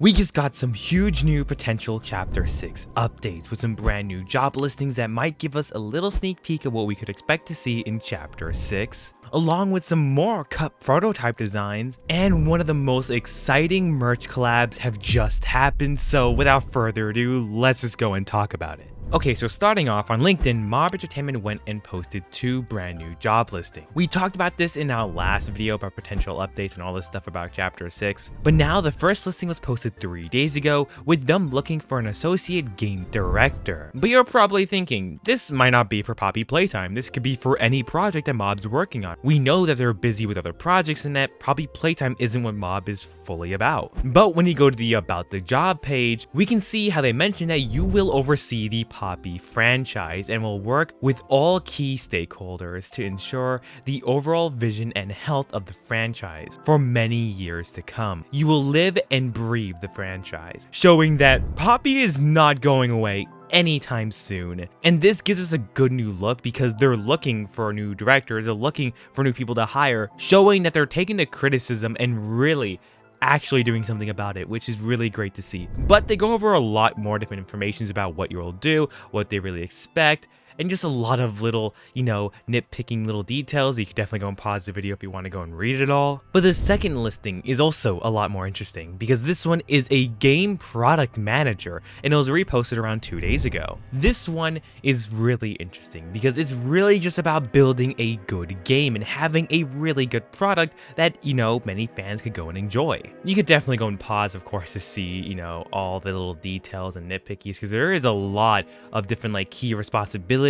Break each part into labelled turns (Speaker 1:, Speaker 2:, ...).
Speaker 1: We just got some huge new potential Chapter 6 updates with some brand new job listings that might give us a little sneak peek of what we could expect to see in Chapter 6, along with some more cut prototype designs, and one of the most exciting merch collabs have just happened. So without further ado, let's just go and talk about it. Okay, so starting off on LinkedIn, Mob Entertainment went and posted 2 brand new job listings. We talked about this in our last video about potential updates and all this stuff about Chapter 6, but now the first listing was posted 3 days ago with them looking for an associate game director. But you're probably thinking, this might not be for Poppy Playtime, this could be for any project that Mob's working on. We know that they're busy with other projects and that Poppy Playtime isn't what Mob is fully about. But when you go to the About the Job page, we can see how they mention that you will oversee the Poppy franchise and will work with all key stakeholders to ensure the overall vision and health of the franchise for many years to come. You will live and breathe the franchise, showing that Poppy is not going away anytime soon. And this gives us a good new look because they're looking for new directors, they're looking for new people to hire, showing that they're taking the criticism and really actually doing something about it, which is really great to see. But they go over a lot more different informations about what you'll do, what they really expect, and just a lot of little, nitpicking little details. You could definitely go and pause the video if you want to go and read it all. But the second listing is also a lot more interesting because this one is a game product manager and it was reposted around 2 days ago. This one is really interesting because it's really just about building a good game and having a really good product that, many fans could go and enjoy. You could definitely go and pause, of course, to see, all the little details and nitpickies because there is a lot of different key responsibilities,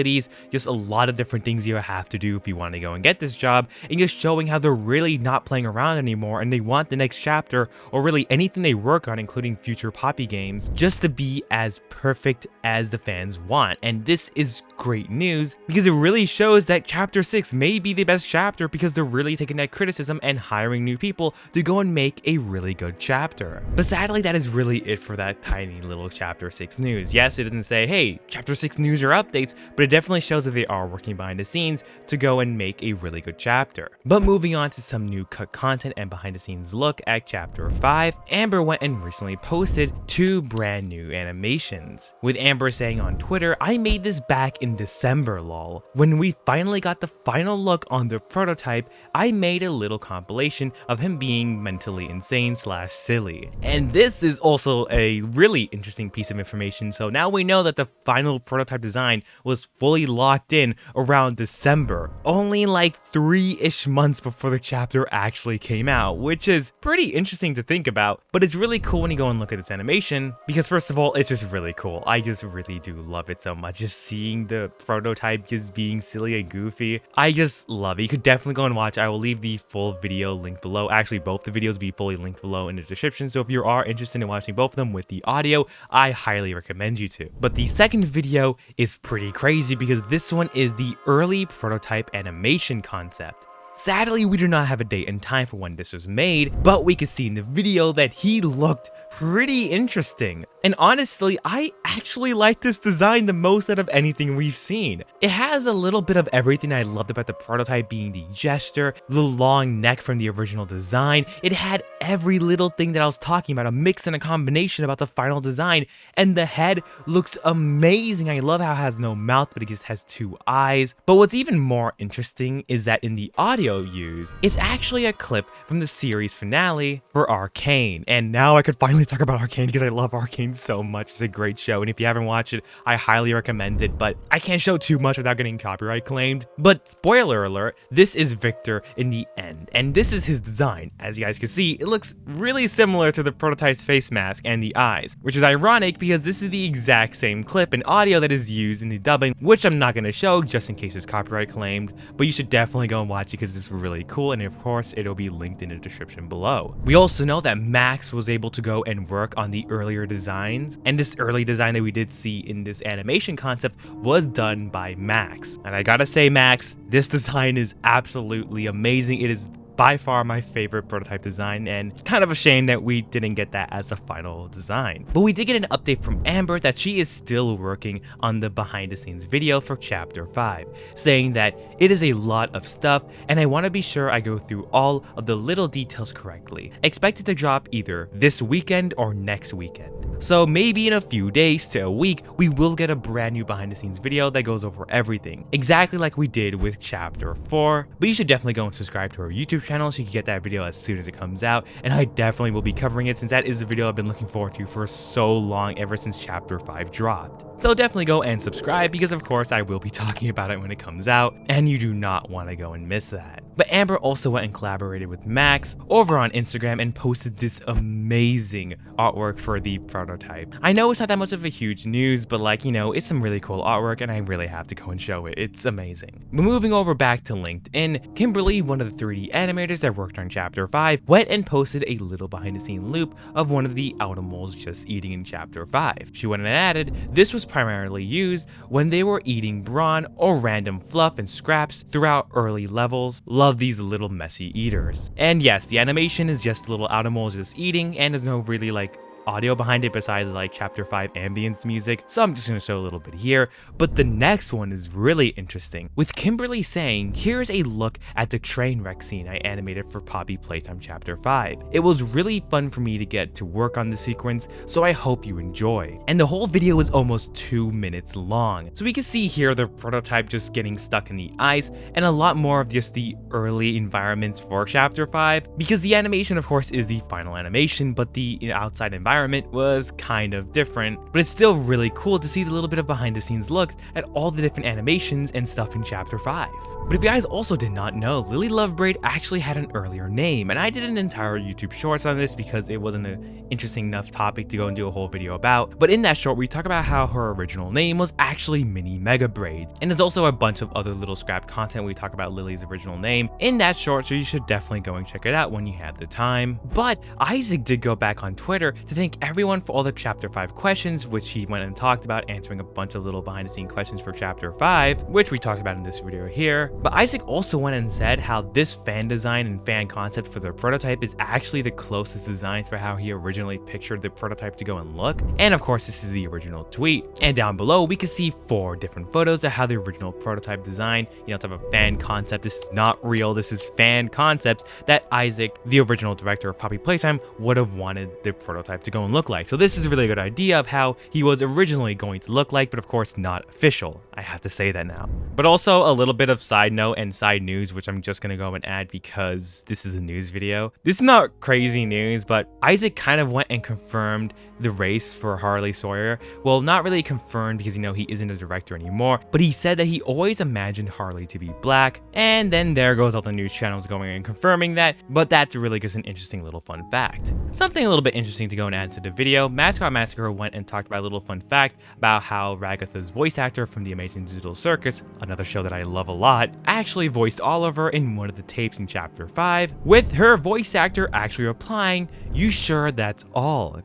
Speaker 1: just a lot of different things you have to do if you want to go and get this job, and just showing how they're really not playing around anymore and they want the next chapter, or really anything they work on, including future Poppy games, just to be as perfect as the fans want. And this is great news because it really shows that Chapter 6 may be the best chapter because they're really taking that criticism and hiring new people to go and make a really good chapter. But sadly, that is really it for that tiny little Chapter 6 news. Yes, it doesn't say, hey, Chapter 6 news or updates, but it definitely shows that they are working behind the scenes to go and make a really good chapter. But moving on to some new cut content and behind the scenes look at Chapter 5, Amber went and recently posted 2 brand new animations, with Amber saying on Twitter, "I made this back in December, lol. When we finally got the final look on the prototype, I made a little compilation of him being mentally insane / silly." And this is also a really interesting piece of information. So now we know that the final prototype design was fully locked in around December, only 3-ish months before the chapter actually came out, which is pretty interesting to think about. But it's really cool when you go and look at this animation because first of all, it's just really cool. I just really do love it so much. Just seeing the prototype just being silly and goofy, I just love it. You could definitely go and watch. I will leave the full video link below. Actually, both the videos will be fully linked below in the description, so if you are interested in watching both of them with the audio, I highly recommend you to. But the second video is pretty crazy because this one is the early prototype animation concept. Sadly, we do not have a date and time for when this was made, but we could see in the video that he looked pretty interesting. And honestly, I actually like this design the most out of anything we've seen. It has a little bit of everything I loved about the prototype, being the gesture, the long neck from the original design. It had every little thing that I was talking about, a mix and a combination about the final design, and the head looks amazing. I love how it has no mouth, but it just has 2 eyes. But what's even more interesting is that in the audio used, it's actually a clip from the series finale for Arcane. And now I could finally talk about Arcane because I love Arcane so much. It's a great show, and if you haven't watched it, I highly recommend it, but I can't show too much without getting copyright claimed. But spoiler alert, this is Victor in the end, and this is his design. As you guys can see, it looks really similar to the prototype's face mask and the eyes, which is ironic because this is the exact same clip and audio that is used in the dubbing, which I'm not going to show just in case it's copyright claimed, but you should definitely go and watch it because it's really cool, and of course it'll be linked in the description below. We also know that Max was able to go and work on the earlier designs, and this early design that we did see in this animation concept was done by Max. And I gotta say, Max, this design is absolutely amazing. It is by far my favorite prototype design, and kind of a shame that we didn't get that as a final design. But we did get an update from Amber that she is still working on the behind the scenes video for chapter 5, saying that it is a lot of stuff and I want to be sure I go through all of the little details correctly. Expected to drop either this weekend or next weekend. So maybe in a few days to a week, we will get a brand new behind the scenes video that goes over everything, exactly like we did with chapter 4. But you should definitely go and subscribe to our YouTube channel so you can get that video as soon as it comes out, and I definitely will be covering it since that is the video I've been looking forward to for so long, ever since chapter 5 dropped. So definitely go and subscribe because of course I will be talking about it when it comes out, and you do not want to go and miss that. But Amber also went and collaborated with Max over on Instagram and posted this amazing artwork for the prototype. I know it's not that much of a huge news, but like, you know, it's some really cool artwork and I really have to go and show it. It's amazing. But moving over back to LinkedIn, Kimberly, one of the 3D animators that worked on chapter 5, went and posted a little behind the scene loop of one of the Automals just eating in chapter 5. She went and added, this was primarily used when they were eating brawn or random fluff and scraps throughout early levels. Love these little messy eaters. And yes, the animation is just little Automals just eating, and there's no really like audio behind it besides like chapter 5 ambience music, so I'm just gonna show a little bit here. But the next one is really interesting, with Kimberly saying, here's a look at the train wreck scene I animated for Poppy Playtime chapter 5. It was really fun for me to get to work on the sequence, so I hope you enjoy. And the whole video is almost 2 minutes long, so we can see here the prototype just getting stuck in the ice, and a lot more of just the early environments for chapter 5, because the animation of course is the final animation, but the outside environment was kind of different. But it's still really cool to see the little bit of behind the scenes looks at all the different animations and stuff in chapter 5. But if you guys also did not know, Lily Lovebraid actually had an earlier name, and I did an entire YouTube shorts on this because it wasn't an interesting enough topic to go and do a whole video about. But in that short, we talk about how her original name was actually Mini Mega Braids, and there's also a bunch of other little scrap content where we talk about Lily's original name in that short, so you should definitely go and check it out when you have the time. But Isaac did go back on Twitter to thank everyone for all the chapter 5 questions, which he went and talked about, answering a bunch of little behind the scene questions for chapter 5, which we talked about in this video here. But Isaac also went and said how this fan design and fan concept for their prototype is actually the closest designs for how he originally pictured the prototype to go and look. And of course, this is the original tweet. And down below, we can see 4 different photos of how the original prototype design, you know, type of fan concept. This is not real. This is fan concepts that Isaac, the original director of Poppy Playtime, would have wanted the prototype to go and look like. So this is a really good idea of how he was originally going to look like, but of course not official. I have to say that now. But also a little bit of side note and side news, which I'm just gonna go and add because this is a news video. This is not crazy news, but Isaac kind of went and confirmed the race for Harley Sawyer. Well, not really confirmed because, you know, he isn't a director anymore, but he said that he always imagined Harley to be black, and then there goes all the news channels going and confirming that. But that's really just an interesting little fun fact. Something a little bit interesting to go and add to the video, Mascot Massacre went and talked about a little fun fact about how Ragatha's voice actor from The Amazing Digital Circus, another show that I love a lot, actually voiced Oliver in one of the tapes in chapter 5, with her voice actor actually replying, "You sure that's all?"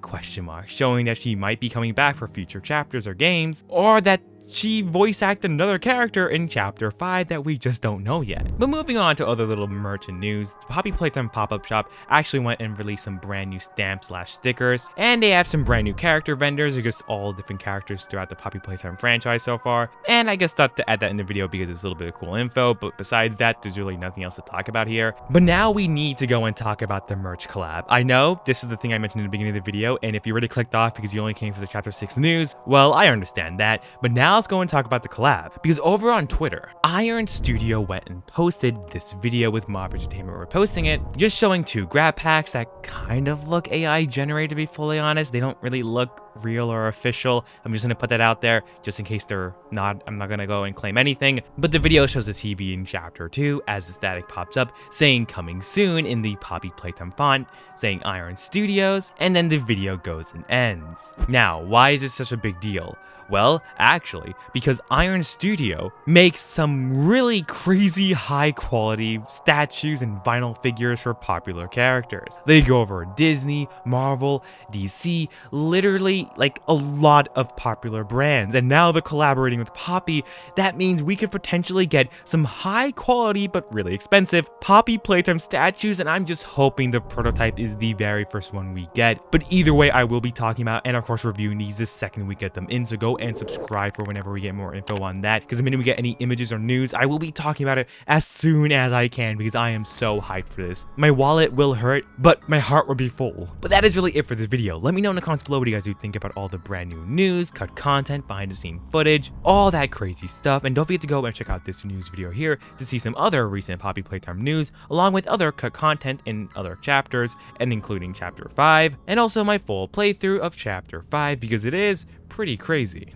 Speaker 1: showing that she might be coming back for future chapters or games, or that she voice acted another character in chapter 5 that we just don't know yet. But moving on to other little merch and news, the Poppy Playtime pop-up shop actually went and released some brand new stamps/stickers, and they have some brand new character vendors, just all different characters throughout the Poppy Playtime franchise so far. And I just thought to add that in the video because it's a little bit of cool info, but besides that, there's really nothing else to talk about here. But now we need to go and talk about the merch collab. I know this is the thing I mentioned in the beginning of the video, and if you already clicked off because you only came for the chapter 6 news, well, I understand that, but now let's go and talk about the collab, because over on Twitter, Iron Studio went and posted this video with Mob Entertainment reposting it, just showing 2 grab packs that kind of look AI generated, to be fully honest. They don't really look real or official. I'm just gonna put that out there just in case they're not. I'm not gonna go and claim anything, but the video shows the TV in chapter 2 as the static pops up saying coming soon in the Poppy Playtime font, saying Iron Studios, and then the video goes and ends. Now, why is this such a big deal? Well, actually, actually, because Iron Studio makes some really crazy high quality statues and vinyl figures for popular characters. They go over Disney, Marvel, DC, literally like a lot of popular brands, and now they're collaborating with Poppy. That means we could potentially get some high quality but really expensive Poppy Playtime statues, and I'm just hoping the prototype is the very first one we get. But either way, I will be talking about and of course reviewing these the second we get them in, so go and subscribe for whenever we get more info on that, because the minute we get any images or news, I will be talking about it as soon as I can, because I am so hyped for this. My wallet will hurt, but my heart will be full. But that is really it for this video. Let me know in the comments below what you guys do think about all the brand new news, cut content, behind the scene footage, all that crazy stuff. And don't forget to go and check out this news video here to see some other recent Poppy Playtime news, along with other cut content in other chapters, and including chapter 5, and also my full playthrough of chapter 5, because it is pretty crazy.